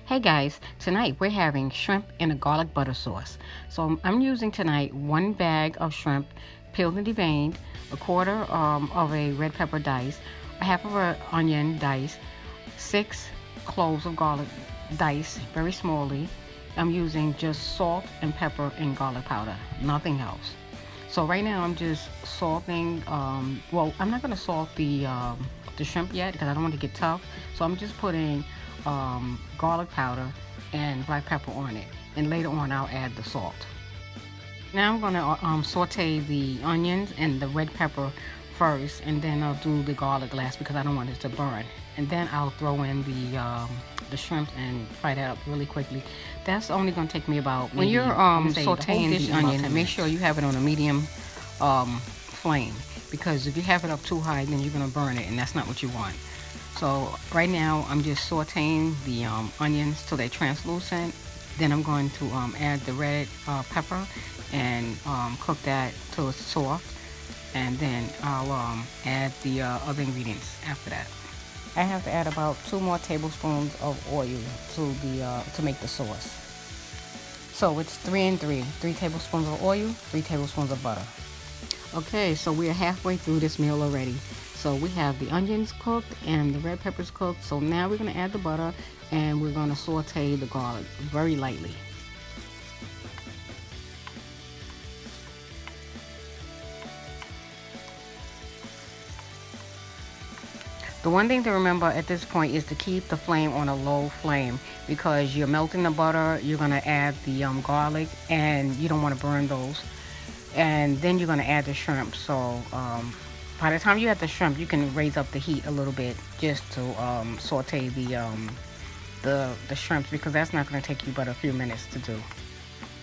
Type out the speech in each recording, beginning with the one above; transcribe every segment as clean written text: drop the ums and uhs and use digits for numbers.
Hey guys, tonight we're having shrimp in a garlic butter sauce. So I'm using tonight 1 bag of shrimp, peeled and deveined, a quarter of a red pepper dice, a half of an onion dice, 6 cloves of garlic diced very smallly. I'm using just salt and pepper and garlic powder, nothing else. So right now I'm just salting. Well, I'm not gonna salt the shrimp yet because I don't want to get tough. So I'm just putting garlic powder and black pepper on it, and later on I'll add the salt. Now I'm gonna saute the onions and the red pepper first, and then I'll do the garlic last because I don't want it to burn. And then I'll throw in the shrimp and fry that up really quickly. That's only gonna take me about maybe, when you're sauteing the onion, make sure you have it on a medium flame, because if you have it up too high, then you're gonna burn it, and that's not what you want. So right now I'm just sauteing the onions till they're translucent. Then I'm going to add the red pepper and cook that till it's soft, and then I'll add the other ingredients after that. I have to add about 2 more tablespoons of oil to make the sauce. So it's 3 and 3 tablespoons of oil, 3 tablespoons of butter. Okay, so we are halfway through this meal already. So we have the onions cooked and the red peppers cooked. So now we're going to add the butter, and we're going to saute the garlic very lightly. The one thing to remember at this point is to keep the flame on a low flame, because you're melting the butter, you're going to add the garlic, and you don't want to burn those. And then you're going to add the shrimp. So by the time you add the shrimp, you can raise up the heat a little bit just to saute the shrimps, because that's not going to take you but a few minutes to do.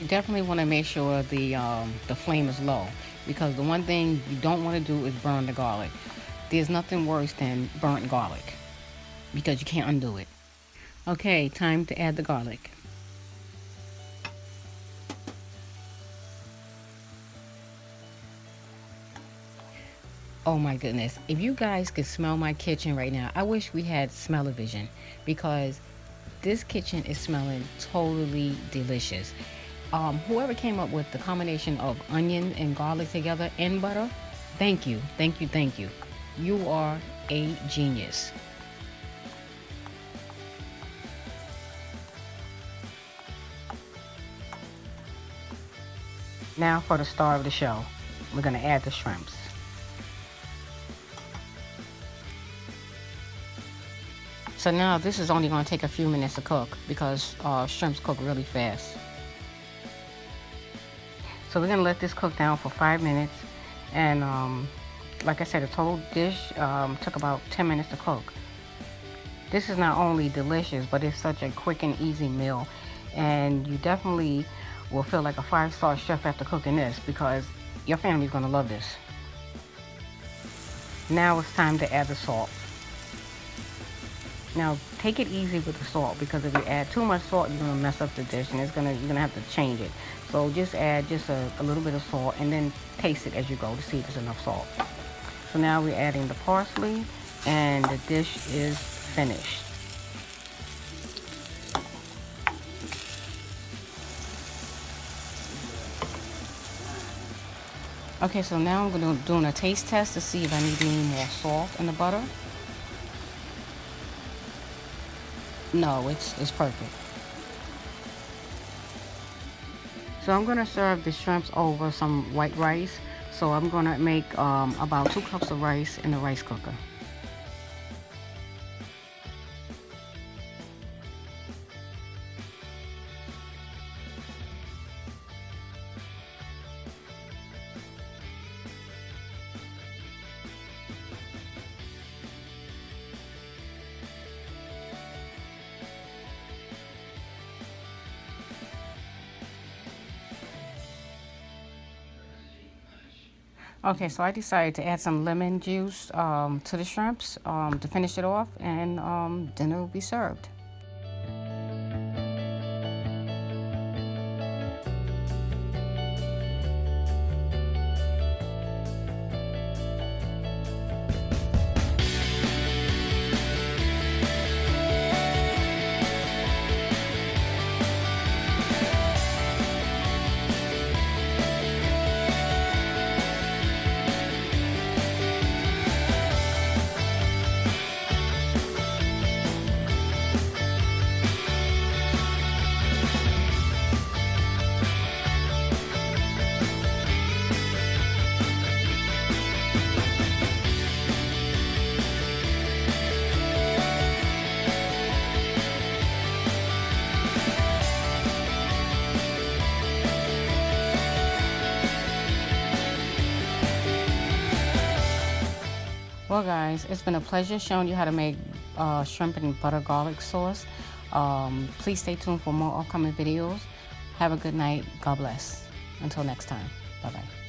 You definitely want to make sure the flame is low, because the one thing you don't want to do is burn the garlic. There's nothing worse than burnt garlic, because you can't undo it. Okay, time to add the garlic. Oh my goodness, if you guys could smell my kitchen right now, I wish we had smell-o-vision, because this kitchen is smelling totally delicious. Whoever came up with the combination of onion and garlic together and butter, thank you, thank you, thank you. You are a genius. Now for the star of the show, we're going to add the shrimps. So now this is only going to take a few minutes to cook, because shrimps cook really fast. So we're going to let this cook down for 5 minutes, and like I said, the total dish took about 10 minutes to cook. This is not only delicious, but it's such a quick and easy meal, and you definitely will feel like a 5-star chef after cooking this, because your family's going to love this. Now it's time to add the salt. Now take it easy with the salt, because if you add too much salt, you're going to mess up the dish, and you're going to have to change it. So just add just a little bit of salt, and then taste it as you go to see if there's enough salt. So now we're adding the parsley, and the dish is finished. Okay, so now I'm going to do a taste test to see if I need any more salt in the butter. No, it's perfect. So I'm going to serve the shrimps over some white rice. So I'm going to make about 2 cups of rice in the rice cooker. Okay, so I decided to add some lemon juice to the shrimps to finish it off, and dinner will be served. Well, guys, it's been a pleasure showing you how to make shrimp and butter garlic sauce. Please stay tuned for more upcoming videos. Have a good night. God bless. Until next time. Bye-bye.